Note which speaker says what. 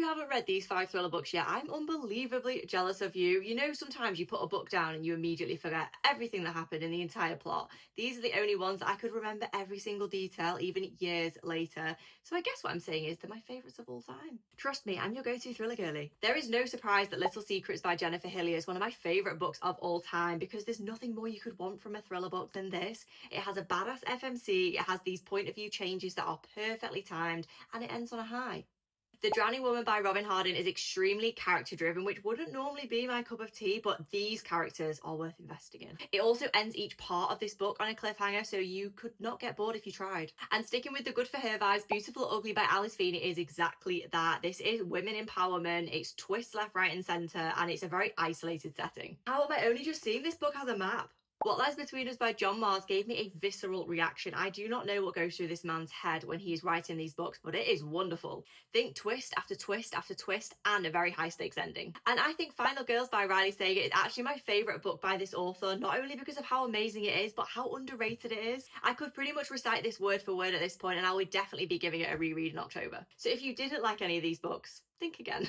Speaker 1: you haven't read these 5 thriller books yet, I'm unbelievably jealous of you. You know, sometimes you put a book down and you immediately forget everything that happened in the entire plot. These are the only ones that I could remember every single detail, even years later. So I guess what I'm saying is they're my favourites of all time. Trust me, I'm your go-to thriller girly. There is no surprise that Little Secrets by Jennifer Hillier is one of my favourite books of all time because there's nothing more you could want from a thriller book than this. It has a badass FMC, it has these point of view changes that are perfectly timed, and it ends on a high. The Drowning Woman by Robin Harden is extremely character driven, which wouldn't normally be my cup of tea, but these characters are worth investing in. It also ends each part of this book on a cliffhanger, so you could not get bored if you tried. And sticking with the good for her vibes, Beautiful Ugly by Alice Feeney is exactly that. This is women empowerment, it's twists left, right, and centre, and it's a very isolated setting. How am I only just seeing this book has a map? What Lies Between Us by John Mars gave me a visceral reaction. I do not know what goes through this man's head when he is writing these books, but it is wonderful. Think twist after twist after twist and a very high stakes ending. And I think Final Girls by Riley Sager is actually my favourite book by this author, not only because of how amazing it is, but how underrated it is. I could pretty much recite this word for word at this point, and I would definitely be giving it a reread in October. So if you didn't like any of these books, think again.